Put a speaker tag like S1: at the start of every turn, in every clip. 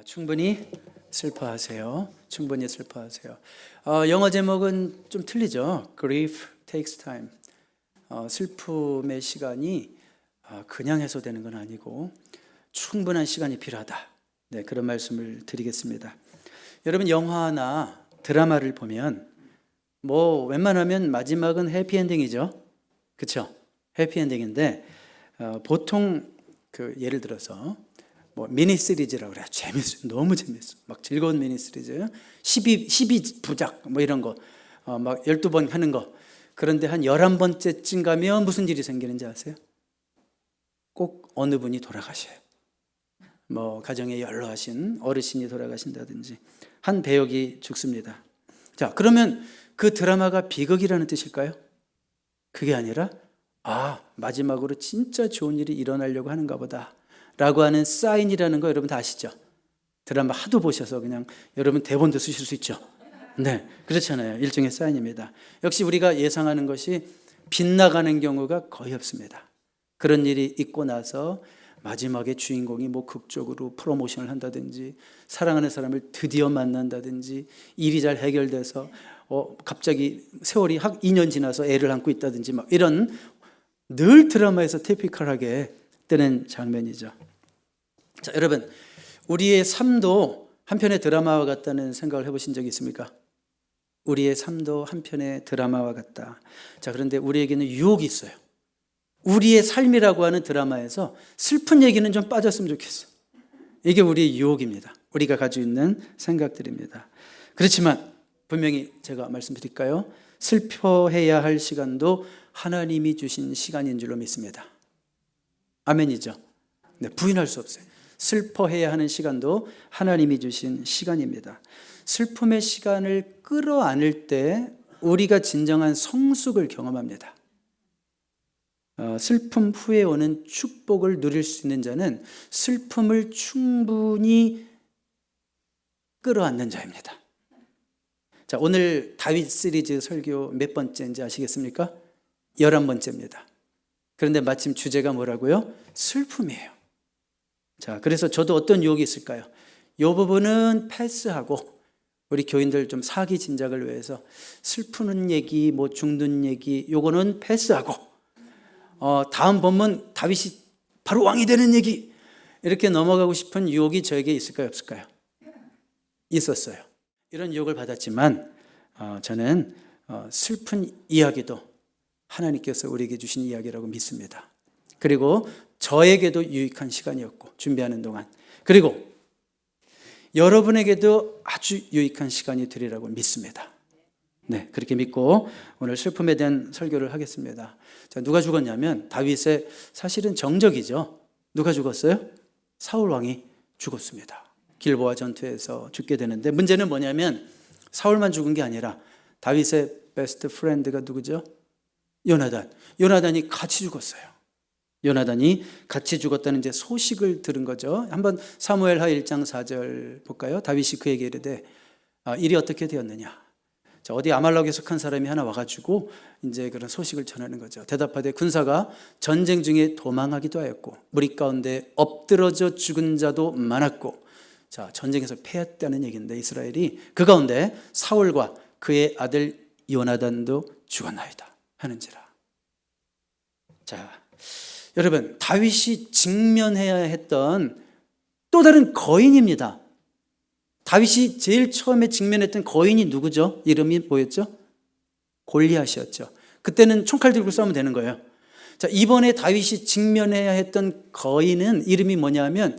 S1: 충분히 슬퍼하세요. 충분히 슬퍼하세요. 영어 제목은 좀 틀리죠. Grief takes time. 슬픔의 시간이 그냥 해소되는 건 아니고 충분한 시간이 필요하다. 네, 그런 말씀을 드리겠습니다. 여러분, 영화나 드라마를 보면 웬만하면 마지막은 해피엔딩이죠. 그렇죠? 해피엔딩인데 보통 예를 들어서 미니 시리즈라고 그래요. 재밌어요. 너무 재밌어. 막 즐거운 미니 시리즈. 12부작 이런 거. 막 12번 하는 거. 그런데 한 11번째쯤 가면 무슨 일이 생기는지 아세요? 꼭 어느 분이 돌아가셔요. 가정에 연로하신 어르신이 돌아가신다든지 한 배역이 죽습니다. 자, 그러면 그 드라마가 비극이라는 뜻일까요? 그게 아니라 마지막으로 진짜 좋은 일이 일어나려고 하는가 보다 라고 하는 사인이라는 거 여러분 다 아시죠? 드라마 하도 보셔서 그냥 여러분 대본도 쓰실 수 있죠. 네, 그렇잖아요. 일종의 사인입니다. 역시 우리가 예상하는 것이 빗나가는 경우가 거의 없습니다. 그런 일이 있고 나서 마지막에 주인공이 극적으로 프로모션을 한다든지 사랑하는 사람을 드디어 만난다든지 일이 잘 해결돼서 갑자기 세월이 2년 지나서 애를 안고 있다든지 이런 늘 드라마에서 티피컬하게 뜨는 장면이죠. 자, 여러분, 우리의 삶도 한편의 드라마와 같다는 생각을 해보신 적이 있습니까? 우리의 삶도 한편의 드라마와 같다. 자, 그런데 우리에게는 유혹이 있어요. 우리의 삶이라고 하는 드라마에서 슬픈 얘기는 좀 빠졌으면 좋겠어요. 이게 우리의 유혹입니다. 우리가 가지고 있는 생각들입니다. 그렇지만 분명히 제가 말씀드릴까요? 슬퍼해야 할 시간도 하나님이 주신 시간인 줄로 믿습니다. 아멘이죠. 네, 부인할 수 없어요. 슬퍼해야 하는 시간도 하나님이 주신 시간입니다. 슬픔의 시간을 끌어안을 때 우리가 진정한 성숙을 경험합니다. 슬픔 후에 오는 축복을 누릴 수 있는 자는 슬픔을 충분히 끌어안는 자입니다. 자, 오늘 다윗 시리즈 설교 몇 번째인지 아시겠습니까? 11번째입니다. 그런데 마침 주제가 뭐라고요? 슬픔이에요. 자, 그래서 저도 어떤 유혹이 있을까요? 이 부분은 패스하고 우리 교인들 좀 사기 진작을 위해서 슬프는 얘기, 죽는 얘기 요거는 패스하고 다음 본문 다윗이 바로 왕이 되는 얘기 이렇게 넘어가고 싶은 유혹이 저에게 있을까요? 없을까요? 있었어요. 이런 유혹을 받았지만 저는 슬픈 이야기도 하나님께서 우리에게 주신 이야기라고 믿습니다. 그리고 저에게도 유익한 시간이었고 준비하는 동안, 그리고 여러분에게도 아주 유익한 시간이 되리라고 믿습니다. 네, 그렇게 믿고 오늘 슬픔에 대한 설교를 하겠습니다. 자, 누가 죽었냐면 다윗의 사실은 정적이죠. 누가 죽었어요? 사울 왕이 죽었습니다. 길보아 전투에서 죽게 되는데 문제는 뭐냐면 사울만 죽은 게 아니라 다윗의 베스트 프렌드가 누구죠? 요나단이 같이 죽었어요. 요나단이 같이 죽었다는 이제 소식을 들은 거죠. 한번 사무엘하 1장 4절 볼까요? 다윗이 그에게 이르되 일이 어떻게 되었느냐? 자, 어디 아말렉에 속한 사람이 하나 와가지고 이제 그런 소식을 전하는 거죠. 대답하되 군사가 전쟁 중에 도망하기도 하였고 무리 가운데 엎드러져 죽은 자도 많았고, 자, 전쟁에서 패했다는 얘기인데 이스라엘이 그 가운데 사울과 그의 아들 요나단도 죽었나이다 하는지라. 자, 여러분, 다윗이 직면해야 했던 또 다른 거인입니다. 다윗이 제일 처음에 직면했던 거인이 누구죠? 이름이 뭐였죠? 골리앗이었죠. 그때는 총칼 들고 싸우면 되는 거예요. 자, 이번에 다윗이 직면해야 했던 거인은 이름이 뭐냐면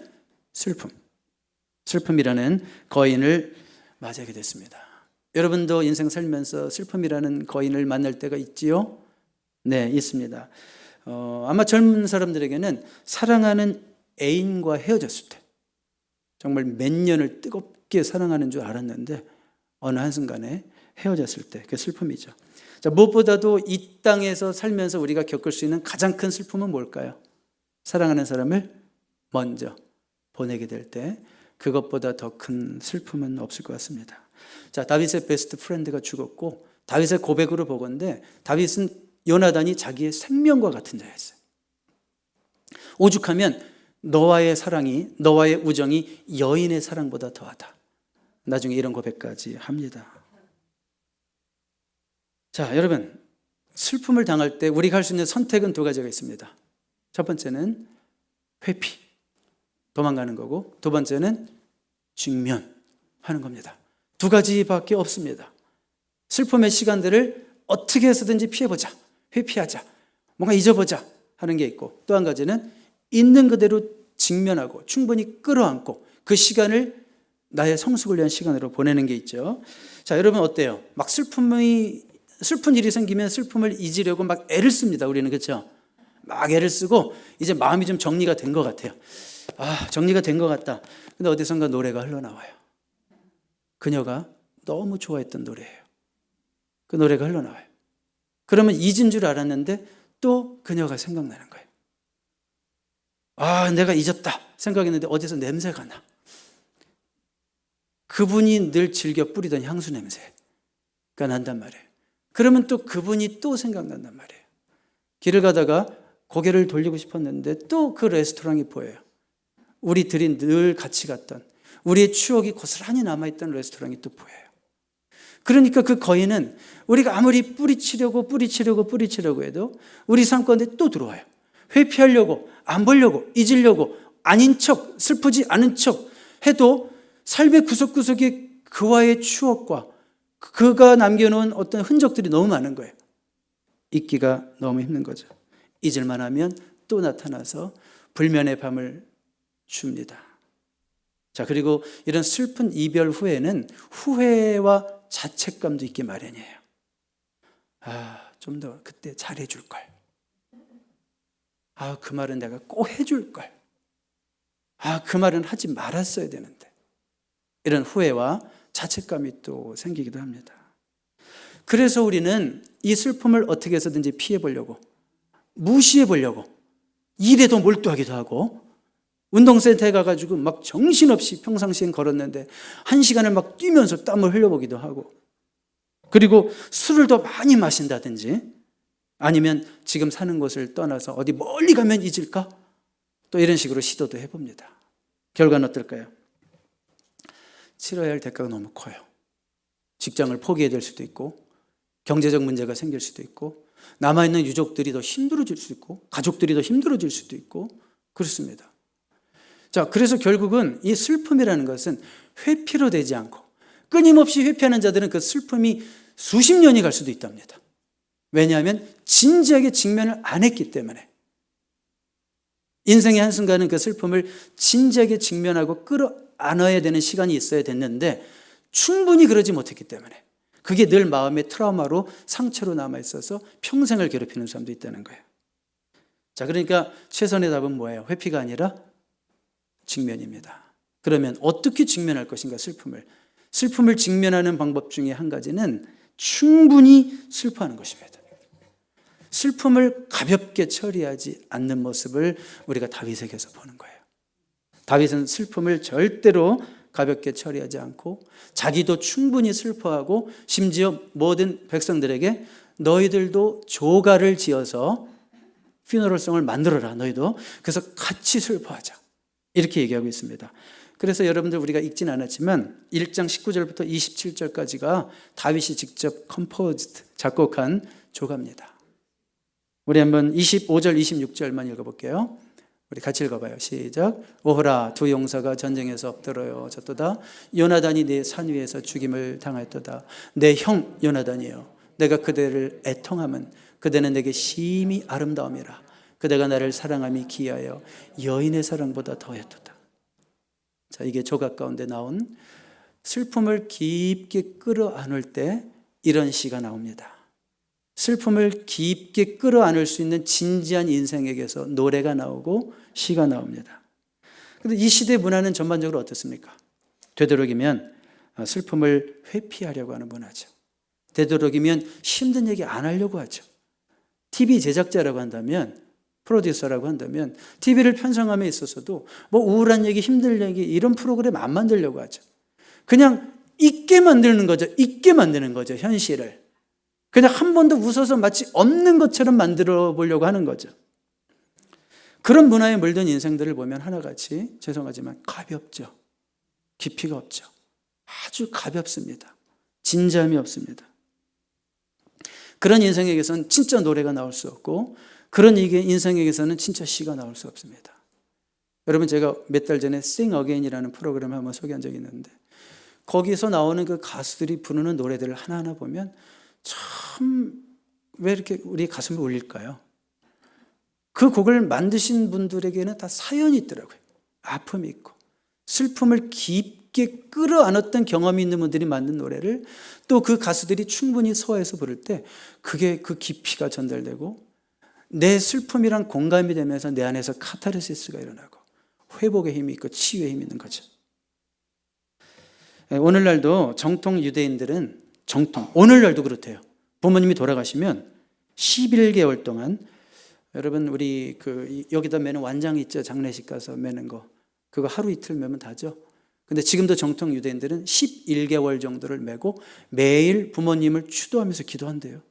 S1: 슬픔이라는 거인을 맞이하게 됐습니다. 여러분도 인생 살면서 슬픔이라는 거인을 만날 때가 있지요? 네, 있습니다. 아마 젊은 사람들에게는 사랑하는 애인과 헤어졌을 때 정말 몇 년을 뜨겁게 사랑하는 줄 알았는데 어느 한순간에 헤어졌을 때 그 슬픔이죠. 자, 무엇보다도 이 땅에서 살면서 우리가 겪을 수 있는 가장 큰 슬픔은 뭘까요? 사랑하는 사람을 먼저 보내게 될 때 그것보다 더 큰 슬픔은 없을 것 같습니다. 자, 다윗의 베스트 프렌드가 죽었고 다윗의 고백으로 보건대 다윗은 요나단이 자기의 생명과 같은 자였어요. 오죽하면 너와의 사랑이, 너와의 우정이 여인의 사랑보다 더하다. 나중에 이런 고백까지 합니다. 자, 여러분, 슬픔을 당할 때 우리가 할 수 있는 선택은 두 가지가 있습니다. 첫 번째는 회피, 도망가는 거고, 두 번째는 직면하는 겁니다. 두 가지밖에 없습니다. 슬픔의 시간들을 어떻게 해서든지 피해보자, 회피하자, 뭔가 잊어보자 하는 게 있고, 또 한 가지는 있는 그대로 직면하고 충분히 끌어안고 그 시간을 나의 성숙을 위한 시간으로 보내는 게 있죠. 자, 여러분 어때요? 막 슬픈 일이 생기면 슬픔을 잊으려고 막 애를 씁니다. 우리는, 그렇죠? 막 애를 쓰고 이제 마음이 좀 정리가 된 것 같아요. 정리가 된 것 같다. 근데 어디선가 노래가 흘러나와요. 그녀가 너무 좋아했던 노래예요. 그 노래가 흘러나와요. 그러면 잊은 줄 알았는데 또 그녀가 생각나는 거예요. 내가 잊었다 생각했는데 어디서 냄새가 나. 그분이 늘 즐겨 뿌리던 향수 냄새가 난단 말이에요. 그러면 또 그분이 또 생각난단 말이에요. 길을 가다가 고개를 돌리고 싶었는데 또 그 레스토랑이 보여요. 우리들이 늘 같이 갔던, 우리의 추억이 고스란히 남아있던 레스토랑이 또 보여요. 그러니까 그 거인은 우리가 아무리 뿌리치려고 해도 우리 삶 가운데 또 들어와요. 회피하려고, 안 보려고, 잊으려고, 아닌 척, 슬프지 않은 척 해도 삶의 구석구석에 그와의 추억과 그가 남겨놓은 어떤 흔적들이 너무 많은 거예요. 잊기가 너무 힘든 거죠. 잊을만 하면 또 나타나서 불면의 밤을 줍니다. 자, 그리고 이런 슬픈 이별 후에는 후회와 자책감도 있기 마련이에요. 좀 더 그때 잘해줄 걸. 그 말은 내가 꼭 해줄 걸. 그 말은 하지 말았어야 되는데. 이런 후회와 자책감이 또 생기기도 합니다. 그래서 우리는 이 슬픔을 어떻게 해서든지 피해보려고, 무시해보려고, 일에도 몰두하기도 하고, 운동센터에 가가지고 막 정신없이 평상시엔 걸었는데 1시간을 막 뛰면서 땀을 흘려보기도 하고, 그리고 술을 더 많이 마신다든지, 아니면 지금 사는 곳을 떠나서 어디 멀리 가면 잊을까? 또 이런 식으로 시도도 해봅니다. 결과는 어떨까요? 치러야 할 대가가 너무 커요. 직장을 포기해야 될 수도 있고, 경제적 문제가 생길 수도 있고, 남아있는 유족들이 더 힘들어질 수도 있고, 가족들이 더 힘들어질 수도 있고, 그렇습니다. 자, 그래서 결국은 이 슬픔이라는 것은 회피로 되지 않고, 끊임없이 회피하는 자들은 그 슬픔이 수십 년이 갈 수도 있답니다. 왜냐하면 진지하게 직면을 안 했기 때문에. 인생의 한순간은 그 슬픔을 진지하게 직면하고 끌어안아야 되는 시간이 있어야 됐는데 충분히 그러지 못했기 때문에 그게 늘 마음의 트라우마로 상처로 남아있어서 평생을 괴롭히는 사람도 있다는 거예요. 자, 그러니까 최선의 답은 뭐예요? 회피가 아니라 직면입니다. 그러면 어떻게 직면할 것인가, 슬픔을 직면하는 방법 중에 한 가지는 충분히 슬퍼하는 것입니다. 슬픔을 가볍게 처리하지 않는 모습을 우리가 다윗에게서 보는 거예요. 다윗은 슬픔을 절대로 가볍게 처리하지 않고 자기도 충분히 슬퍼하고 심지어 모든 백성들에게 너희들도 조가를 지어서 퓨너럴송을 만들어라, 너희도. 그래서 같이 슬퍼하자, 이렇게 얘기하고 있습니다. 그래서 여러분들 우리가 읽진 않았지만 1장 19절부터 27절까지가 다윗이 직접 작곡한 조가입니다. 우리 한번 25절, 26절만 읽어볼게요. 우리 같이 읽어봐요. 시작. 오호라, 두 용사가 전쟁에서 엎드러요 졌도다. 요나단이 내 산 위에서 죽임을 당하였도다. 내 형 요나단이여, 내가 그대를 애통함은 그대는 내게 심히 아름다움이라. 그대가 나를 사랑함이 기하여 여인의 사랑보다 더했도다. 자, 이게 조각 가운데 나온 슬픔을 깊게 끌어안을 때 이런 시가 나옵니다. 슬픔을 깊게 끌어안을 수 있는 진지한 인생에게서 노래가 나오고 시가 나옵니다. 그런데 이 시대 문화는 전반적으로 어떻습니까? 되도록이면 슬픔을 회피하려고 하는 문화죠. 되도록이면 힘든 얘기 안 하려고 하죠. TV 제작자라고 한다면, 프로듀서라고 한다면 TV를 편성함에 있어서도 뭐 우울한 얘기, 힘든 얘기 이런 프로그램 안 만들려고 하죠. 그냥 잊게 만드는 거죠, 현실을. 그냥 한 번도 웃어서 마치 없는 것처럼 만들어 보려고 하는 거죠. 그런 문화에 물든 인생들을 보면 하나같이 죄송하지만 가볍죠. 깊이가 없죠. 아주 가볍습니다. 진지함이 없습니다. 그런 인생에게서는 진짜 노래가 나올 수 없고 그런 인생에게서는 진짜 시가 나올 수 없습니다. 여러분, 제가 몇 달 전에 Sing Again이라는 프로그램을 한번 소개한 적이 있는데 거기서 나오는 그 가수들이 부르는 노래들을 하나하나 보면 참 왜 이렇게 우리 가슴을 울릴까요? 그 곡을 만드신 분들에게는 다 사연이 있더라고요. 아픔이 있고 슬픔을 깊게 끌어안았던 경험이 있는 분들이 만든 노래를 또 그 가수들이 충분히 소화해서 부를 때 그게 그 깊이가 전달되고 내 슬픔이랑 공감이 되면서 내 안에서 카타르시스가 일어나고 회복의 힘이 있고 치유의 힘이 있는 거죠. 오늘날도 정통 유대인들은 오늘날도 그렇대요. 부모님이 돌아가시면 11개월 동안 여러분 우리 여기다 매는 완장 있죠. 장례식 가서 매는 거. 그거 하루 이틀 매면 다죠. 근데 지금도 정통 유대인들은 11개월 정도를 매고 매일 부모님을 추도하면서 기도한대요.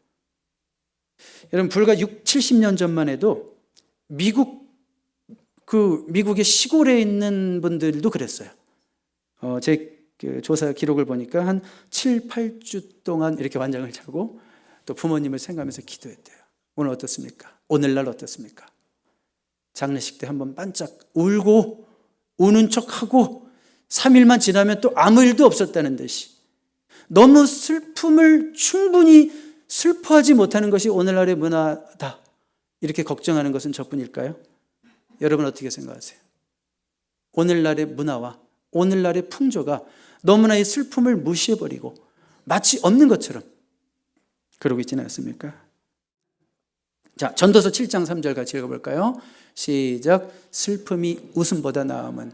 S1: 여러분 불과 70년 전만 해도 미국의 시골에 있는 분들도 그랬어요. 제 조사 기록을 보니까 한 7, 8주 동안 이렇게 완장을 차고 또 부모님을 생각하면서 기도했대요. 오늘 어떻습니까? 오늘날 어떻습니까? 장례식 때 한번 반짝 울고 우는 척하고 3일만 지나면 또 아무 일도 없었다는 듯이 너무 슬픔을 충분히 슬퍼하지 못하는 것이 오늘날의 문화다. 이렇게 걱정하는 것은 저뿐일까요? 여러분 어떻게 생각하세요? 오늘날의 문화와 오늘날의 풍조가 너무나 이 슬픔을 무시해버리고 마치 없는 것처럼 그러고 있지는 않습니까? 자, 전도서 7장 3절 같이 읽어볼까요? 시작. 슬픔이 웃음보다 나음은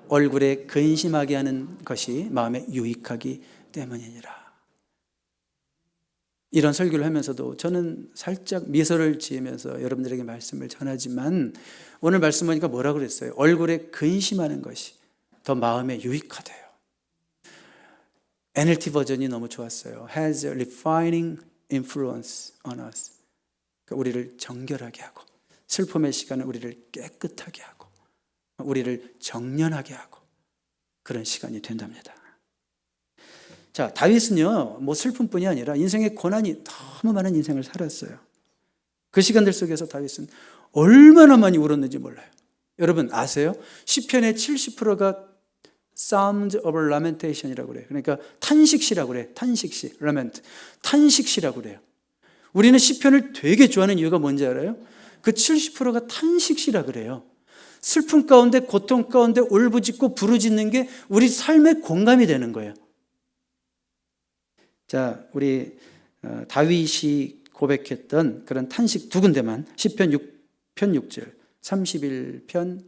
S1: 얼굴에 근심하게 하는 것이 마음에 유익하기 때문이니라. 이런 설교를 하면서도 저는 살짝 미소를 지으면서 여러분들에게 말씀을 전하지만 오늘 말씀 보니까 뭐라고 그랬어요? 얼굴에 근심하는 것이 더 마음에 유익하대요. NLT 버전이 너무 좋았어요. Has a refining influence on us. 우리를 정결하게 하고 슬픔의 시간은 우리를 깨끗하게 하고 우리를 정련하게 하고 그런 시간이 된답니다. 자, 다윗은요, 슬픔뿐이 아니라 인생의 고난이 너무 많은 인생을 살았어요. 그 시간들 속에서 다윗은 얼마나 많이 울었는지 몰라요. 여러분 아세요? 시편의 70%가 Psalms of Lamentation이라고 그래요. 그러니까 탄식시라고 그래요. 탄식시, lament, 탄식시라고 그래요. 우리는 시편을 되게 좋아하는 이유가 뭔지 알아요? 그 70%가 탄식시라 그래요. 슬픔 가운데 고통 가운데 울부짖고 부르짖는 게 우리 삶의 공감이 되는 거예요. 자, 우리 다윗이 고백했던 그런 탄식 두 군데만 시편 6편 6절 31편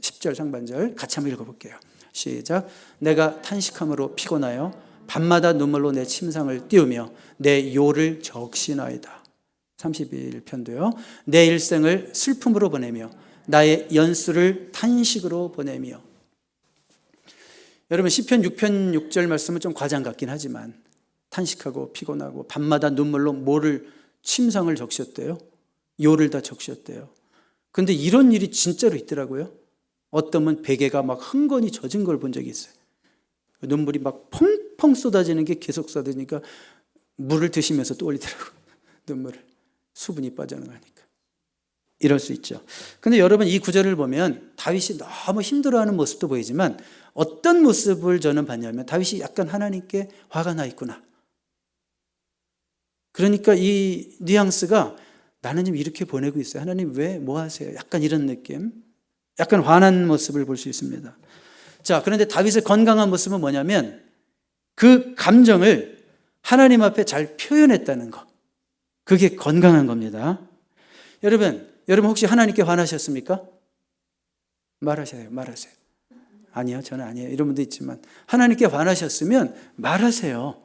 S1: 10절 상반절 같이 한번 읽어볼게요. 시작. 내가 탄식함으로 피곤하여 밤마다 눈물로 내 침상을 띄우며 내 요를 적시나이다. 31편도요. 내 일생을 슬픔으로 보내며 나의 연수를 탄식으로 보내며. 여러분 시편 6편 6절 말씀은 좀 과장 같긴 하지만 탄식하고 피곤하고 밤마다 눈물로 뭐를 침상을 적셨대요. 요를 다 적셨대요. 근데 이런 일이 진짜로 있더라고요. 어떤 분 베개가 막 흥건히 젖은 걸 본 적이 있어요. 눈물이 막 펑펑 쏟아지는 게 계속 쏟아지니까 물을 드시면서 또 올리더라고요. 눈물을. 수분이 빠져나가니까. 이럴 수 있죠. 근데 여러분 이 구절을 보면 다윗이 너무 힘들어하는 모습도 보이지만 어떤 모습을 저는 봤냐면 다윗이 약간 하나님께 화가 나 있구나. 그러니까 이 뉘앙스가 나는 지금 이렇게 보내고 있어요. 하나님 왜 뭐 하세요? 약간 이런 느낌. 약간 화난 모습을 볼 수 있습니다. 자, 그런데 다윗의 건강한 모습은 뭐냐면 그 감정을 하나님 앞에 잘 표현했다는 거. 그게 건강한 겁니다. 여러분 혹시 하나님께 화나셨습니까? 말하세요. 아니요, 저는 아니에요. 이런 분도 있지만 하나님께 화나셨으면 말하세요.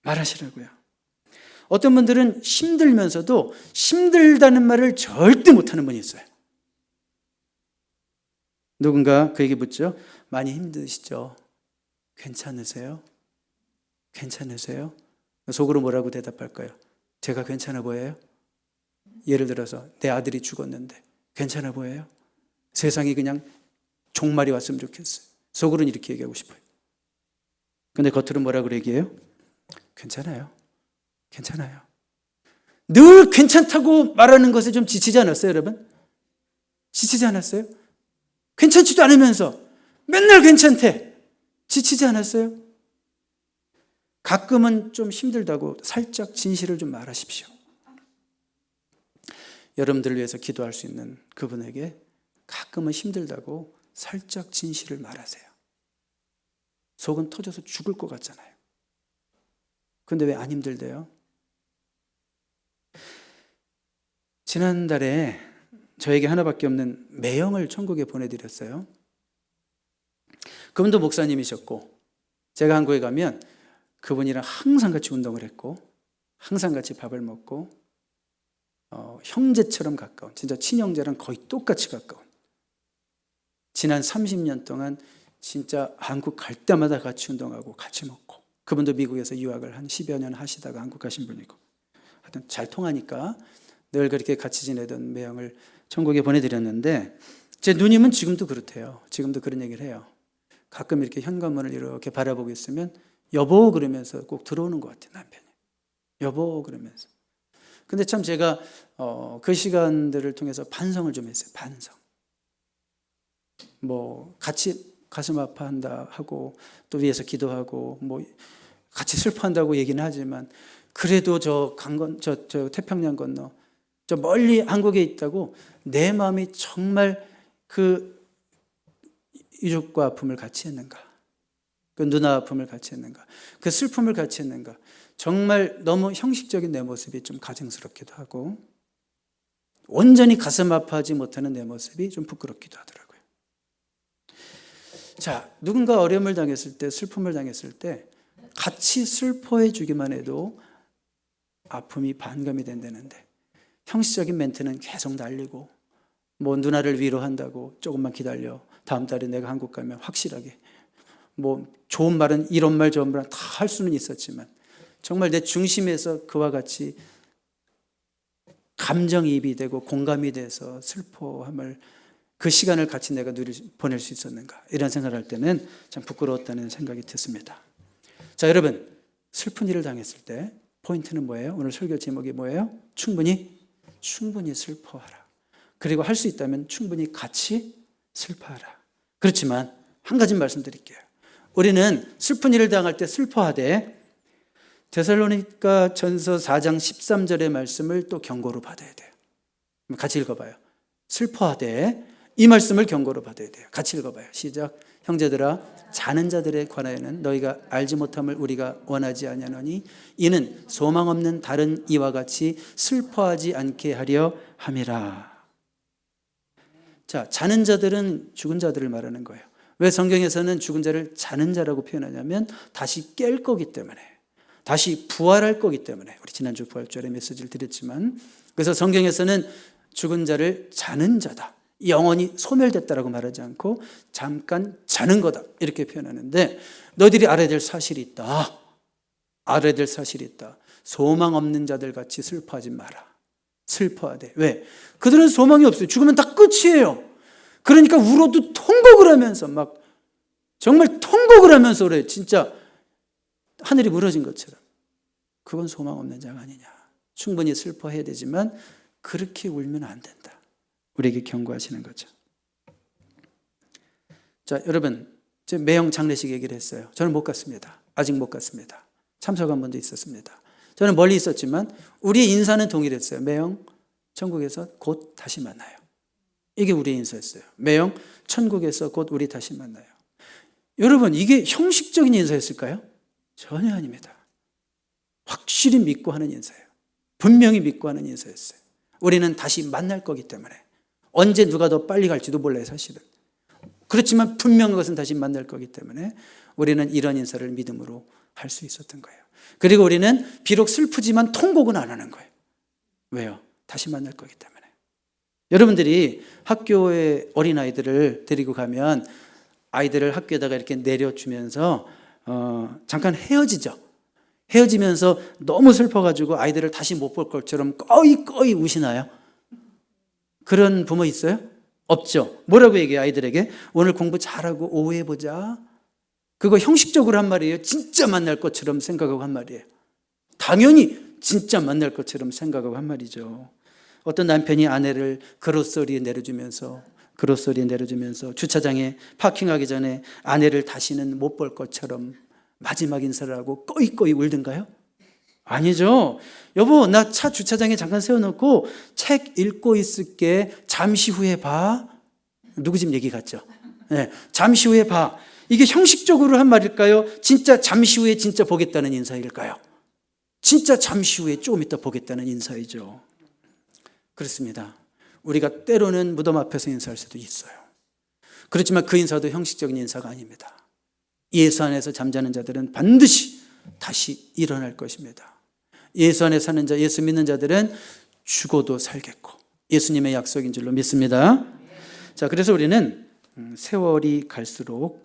S1: 말하시라고요. 어떤 분들은 힘들면서도 힘들다는 말을 절대 못하는 분이 있어요. 누군가 그에게 묻죠. 많이 힘드시죠? 괜찮으세요? 속으로 뭐라고 대답할까요? 제가 괜찮아 보여요? 예를 들어서 내 아들이 죽었는데 괜찮아 보여요? 세상이 그냥 종말이 왔으면 좋겠어요. 속으로는 이렇게 얘기하고 싶어요. 근데 겉으로 뭐라고 얘기해요? 괜찮아요. 괜찮아요. 늘 괜찮다고 말하는 것에 좀 지치지 않았어요, 여러분? 지치지 않았어요? 괜찮지도 않으면서 맨날 괜찮대. 지치지 않았어요? 가끔은 좀 힘들다고 살짝 진실을 좀 말하십시오. 여러분들을 위해서 기도할 수 있는 그분에게 가끔은 힘들다고 살짝 진실을 말하세요. 속은 터져서 죽을 것 같잖아요. 근데 왜 안 힘들대요? 지난달에 저에게 하나밖에 없는 매형을 천국에 보내드렸어요. 그분도 목사님이셨고 제가 한국에 가면 그분이랑 항상 같이 운동을 했고 항상 같이 밥을 먹고 형제처럼 가까운, 진짜 친형제랑 거의 똑같이 가까운, 지난 30년 동안 진짜 한국 갈 때마다 같이 운동하고 같이 먹고, 그분도 미국에서 유학을 한 10여 년 하시다가 한국 가신 분이고, 하여튼 잘 통하니까 늘 그렇게 같이 지내던 매형을 천국에 보내드렸는데, 제 누님은 지금도 그렇대요. 지금도 그런 얘기를 해요. 가끔 이렇게 현관문을 이렇게 바라보고 있으면 여보 그러면서 꼭 들어오는 것 같아요, 남편이. 여보 그러면서. 근데 참 제가 그 시간들을 통해서 반성을 좀 했어요. 반성. 뭐 같이 가슴 아파한다 하고 또 위에서 기도하고 뭐 같이 슬퍼한다고 얘기는 하지만, 그래도 저 태평양 건너 저 멀리 한국에 있다고 내 마음이 정말 그 유족과 아픔을 같이 했는가, 그 누나 아픔을 같이 했는가, 그 슬픔을 같이 했는가. 정말 너무 형식적인 내 모습이 좀 가증스럽기도 하고 온전히 가슴 아파하지 못하는 내 모습이 좀 부끄럽기도 하더라고요. 자, 누군가 어려움을 당했을 때, 슬픔을 당했을 때 같이 슬퍼해 주기만 해도 아픔이 반감이 된다는데, 형식적인 멘트는 계속 날리고 뭐 누나를 위로한다고 조금만 기다려, 다음 달에 내가 한국 가면 확실하게, 뭐 좋은 말은 이런 말 저런 말 다 할 수는 있었지만 정말 내 중심에서 그와 같이 감정이입이 되고 공감이 돼서 슬퍼함을, 그 시간을 같이 내가 보낼 수 있었는가, 이런 생각을 할 때는 참 부끄러웠다는 생각이 듭니다. 자, 여러분, 슬픈 일을 당했을 때 포인트는 뭐예요? 오늘 설교 제목이 뭐예요? 충분히 슬퍼하라. 그리고 할 수 있다면 충분히 같이 슬퍼하라. 그렇지만 한 가지 말씀드릴게요. 우리는 슬픈 일을 당할 때 슬퍼하되 데살로니가 전서 4장 13절의 말씀을 또 경고로 받아야 돼요. 같이 읽어봐요. 슬퍼하되, 이 말씀을 경고로 받아야 돼요. 같이 읽어봐요. 시작. 형제들아, 자는 자들에 관하여는 너희가 알지 못함을 우리가 원하지 아니하노니 이는 소망 없는 다른 이와 같이 슬퍼하지 않게 하려 함이라. 자, 자는 자들은 죽은 자들을 말하는 거예요. 왜 성경에서는 죽은 자를 자는 자라고 표현하냐면 다시 깰 거기 때문에, 다시 부활할 거기 때문에. 우리 지난주 부활절에 메시지를 드렸지만, 그래서 성경에서는 죽은 자를 자는 자다, 영원히 소멸됐다라고 말하지 않고 잠깐 자는 거다 이렇게 표현하는데, 너희들이 알아야 될 사실이 있다. 알아야 될 사실이 있다. 소망 없는 자들 같이 슬퍼하지 마라. 슬퍼하되. 왜? 그들은 소망이 없어요. 죽으면 다 끝이에요. 그러니까 울어도 통곡을 하면서 막 정말 통곡을 하면서 그래. 진짜 하늘이 무너진 것처럼. 그건 소망 없는 자가 아니냐. 충분히 슬퍼해야 되지만 그렇게 울면 안 된다. 우리에게 경고하시는 거죠. 자, 여러분, 제 매형 장례식 얘기를 했어요. 저는 못 갔습니다. 아직 못 갔습니다. 참석한 분도 있었습니다. 저는 멀리 있었지만 우리의 인사는 동일했어요. 매형 천국에서 곧 다시 만나요. 이게 우리의 인사였어요. 매형 천국에서 곧 우리 다시 만나요. 여러분, 이게 형식적인 인사였을까요? 전혀 아닙니다. 확실히 믿고 하는 인사예요. 분명히 믿고 하는 인사였어요. 우리는 다시 만날 거기 때문에. 언제 누가 더 빨리 갈지도 몰라요, 사실은. 그렇지만 분명한 것은 다시 만날 거기 때문에 우리는 이런 인사를 믿음으로 할 수 있었던 거예요. 그리고 우리는 비록 슬프지만 통곡은 안 하는 거예요. 왜요? 다시 만날 거기 때문에. 여러분들이 학교에 어린아이들을 데리고 가면 아이들을 학교에다가 이렇게 내려주면서 잠깐 헤어지죠. 헤어지면서 너무 슬퍼가지고 아이들을 다시 못 볼 것처럼 꺼이 우시나요? 그런 부모 있어요? 없죠. 뭐라고 얘기해요, 아이들에게? 오늘 공부 잘하고 오후에 보자. 그거 형식적으로 한 말이에요. 진짜 만날 것처럼 생각하고 한 말이에요. 당연히 진짜 만날 것처럼 생각하고 한 말이죠. 어떤 남편이 아내를 그로서리에 내려주면서 주차장에 파킹하기 전에 아내를 다시는 못 볼 것처럼 마지막 인사를 하고 꺼이 울든가요? 아니죠. 여보, 나 차 주차장에 잠깐 세워놓고 책 읽고 있을게. 잠시 후에 봐. 누구 집 얘기 같죠? 네, 잠시 후에 봐. 이게 형식적으로 한 말일까요? 진짜 잠시 후에 진짜 보겠다는 인사일까요? 진짜 잠시 후에 조금 이따 보겠다는 인사이죠. 그렇습니다. 우리가 때로는 무덤 앞에서 인사할 수도 있어요. 그렇지만 그 인사도 형식적인 인사가 아닙니다. 예수 안에서 잠자는 자들은 반드시 다시 일어날 것입니다. 예수 안에 사는 자, 예수 믿는 자들은 죽어도 살겠고 예수님의 약속인 줄로 믿습니다. 자, 그래서 우리는 세월이 갈수록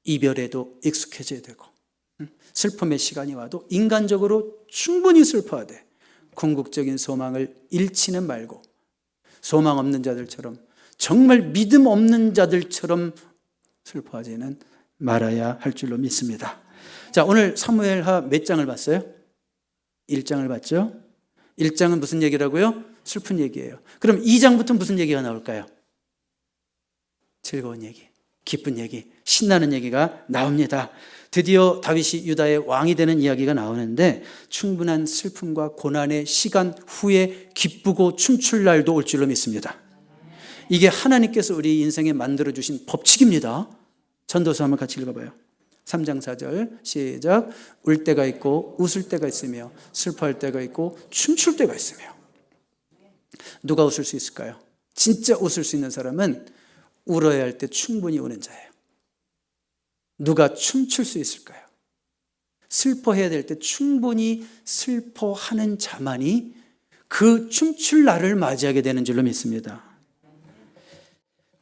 S1: 이별에도 익숙해져야 되고 슬픔의 시간이 와도 인간적으로 충분히 슬퍼하되 궁극적인 소망을 잃지는 말고 소망 없는 자들처럼 정말 믿음 없는 자들처럼 슬퍼하지는 말아야 할 줄로 믿습니다. 자, 오늘 사무엘하 몇 장을 봤어요? 1장을 봤죠? 1장은 무슨 얘기라고요? 슬픈 얘기예요. 그럼 2장부터 무슨 얘기가 나올까요? 즐거운 얘기, 기쁜 얘기, 신나는 얘기가 나옵니다. 드디어 다윗이 유다의 왕이 되는 이야기가 나오는데 충분한 슬픔과 고난의 시간 후에 기쁘고 춤출 날도 올 줄로 믿습니다. 이게 하나님께서 우리 인생에 만들어주신 법칙입니다. 전도서 한번 같이 읽어봐요. 3장 4절 시작. 울 때가 있고 웃을 때가 있으며 슬퍼할 때가 있고 춤출 때가 있으며. 누가 웃을 수 있을까요? 진짜 웃을 수 있는 사람은 울어야 할 때 충분히 우는 자예요. 누가 춤출 수 있을까요? 슬퍼해야 될 때 충분히 슬퍼하는 자만이 그 춤출 날을 맞이하게 되는 줄로 믿습니다.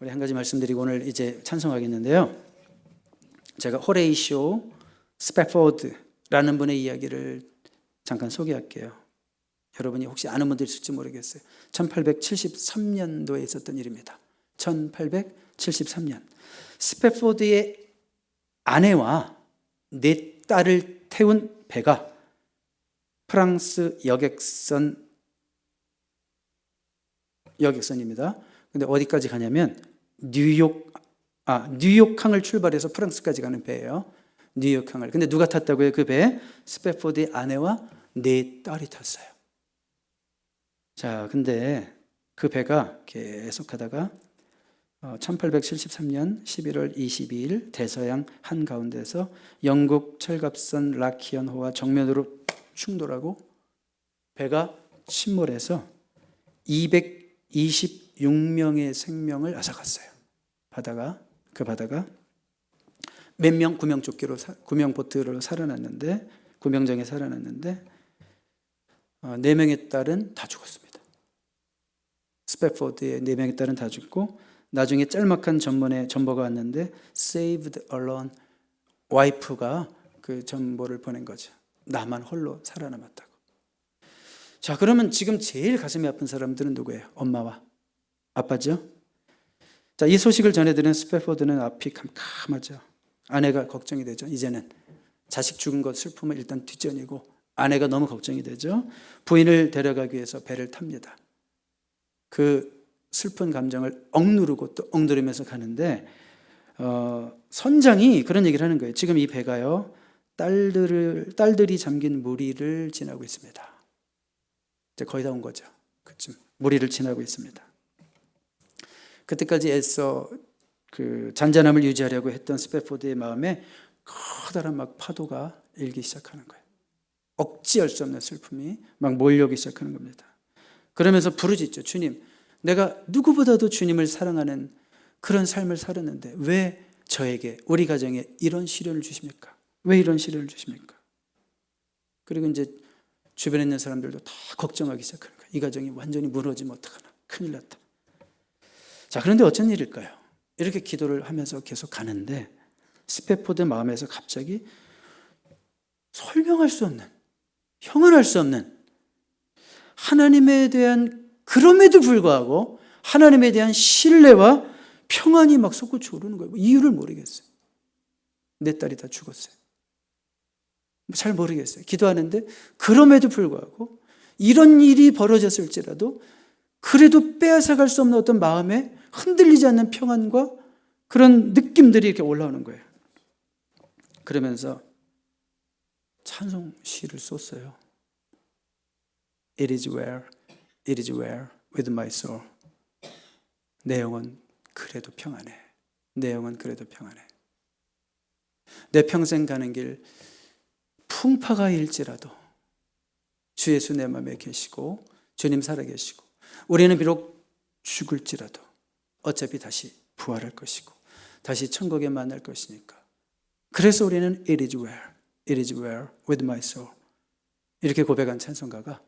S1: 우리 한 가지 말씀드리고 오늘 이제 찬송하겠는데요. 제가 호레이쇼 스패포드라는 분의 이야기를 잠깐 소개할게요. 여러분이 혹시 아는 분들 있을지 모르겠어요. 1873년도에 있었던 일입니다. 1873년. 스패포드의 아내와 4딸을 태운 배가 프랑스 여객선입니다. 근데 어디까지 가냐면 뉴욕항을 출발해서 프랑스까지 가는 배예요. 뉴욕항을. 근데 누가 탔다고요? 그 배? 스패포드의 아내와 4딸이 탔어요. 자, 근데 그 배가 계속 가다가 1873년 11월 22일 대서양 한가운데서 영국 철갑선 라키언호와 정면으로 충돌하고 배가 침몰해서 226명의 생명을 앗아갔어요. 그 바다가 몇 명 구명보트로 살아났는데, 구명정에 살아났는데 4명의 딸은 다 죽었습니다. 스패포드의 4명의 딸은 다 죽고 나중에 짤막한 전보가 왔는데 saved alone, 와이프가 그 전보를 보낸 거죠. 나만 홀로 살아남았다고. 자, 그러면 지금 제일 가슴이 아픈 사람들은 누구예요? 엄마와 아빠죠? 자, 이 소식을 전해드린 스패포드는 앞이 캄캄하죠. 아내가 걱정이 되죠. 이제는 자식 죽은 것 슬픔을 일단 뒷전이고 아내가 너무 걱정이 되죠. 부인을 데려가기 위해서 배를 탑니다. 그 슬픈 감정을 억누르고 또 억누르면서 가는데 선장이 그런 얘기를 하는 거예요. 지금 이 배가요, 딸들이 잠긴 무리를 지나고 있습니다. 이제 거의 다 온 거죠. 그쯤 무리를 지나고 있습니다. 그때까지 애써 그 잔잔함을 유지하려고 했던 스패포드의 마음에 커다란 막 파도가 일기 시작하는 거예요. 억지할 수 없는 슬픔이 막 몰려오기 시작하는 겁니다. 그러면서 부르짖죠. 주님, 내가 누구보다도 주님을 사랑하는 그런 삶을 살았는데 왜 저에게, 우리 가정에 이런 시련을 주십니까? 왜 이런 시련을 주십니까? 그리고 이제 주변에 있는 사람들도 다 걱정하기 시작하는 거예요. 이 가정이 완전히 무너지면 어떡하나, 큰일 났다. 자, 그런데 어쩐 일일까요? 이렇게 기도를 하면서 계속 가는데 스패포드 마음에서 갑자기 설명할 수 없는 형언할 수 없는 하나님에 대한, 그럼에도 불구하고 하나님에 대한 신뢰와 평안이 막 솟구쳐 오르는 거예요. 이유를 모르겠어요. 내 딸이 다 죽었어요. 잘 모르겠어요. 기도하는데 그럼에도 불구하고 이런 일이 벌어졌을지라도 그래도 빼앗아갈 수 없는 어떤 마음에 흔들리지 않는 평안과 그런 느낌들이 이렇게 올라오는 거예요. 그러면서 찬송 시를 썼어요. It is well, it is well with my soul. 내 영혼 그래도 평안해. 내 영혼 그래도 평안해. 내 평생 가는 길 풍파가 일지라도 주 예수 내 마음에 계시고 주님 살아계시고 우리는 비록 죽을지라도 어차피 다시 부활할 것이고 다시 천국에 만날 것이니까. 그래서 우리는 It is well, it is well with my soul. 이렇게 고백한 찬송가가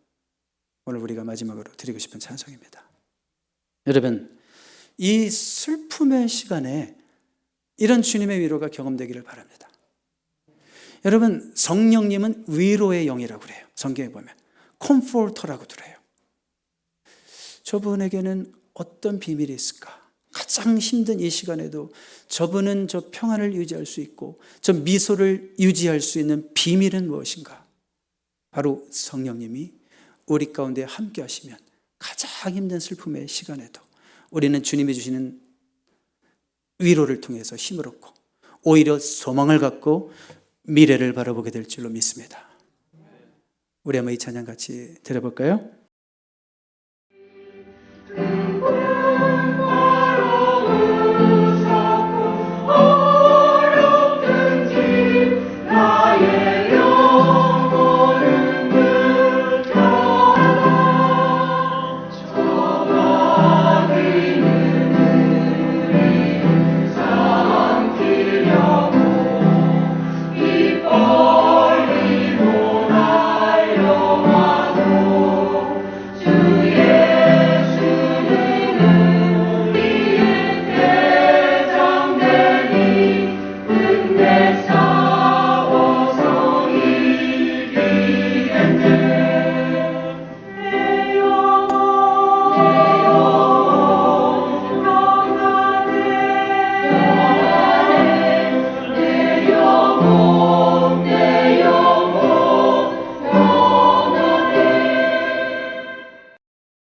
S1: 오늘 우리가 마지막으로 드리고 싶은 찬송입니다. 여러분, 이 슬픔의 시간에 이런 주님의 위로가 경험되기를 바랍니다. 여러분, 성령님은 위로의 영이라고 그래요. 성경에 보면 컴포터라고 그래요. 저분에게는 어떤 비밀이 있을까? 가장 힘든 이 시간에도 저분은 저 평안을 유지할 수 있고 저 미소를 유지할 수 있는 비밀은 무엇인가? 바로 성령님이 우리 가운데 함께 하시면 가장 힘든 슬픔의 시간에도 우리는 주님이 주시는 위로를 통해서 힘을 얻고 오히려 소망을 갖고 미래를 바라보게 될 줄로 믿습니다. 우리 한번 이 찬양 같이 들어볼까요?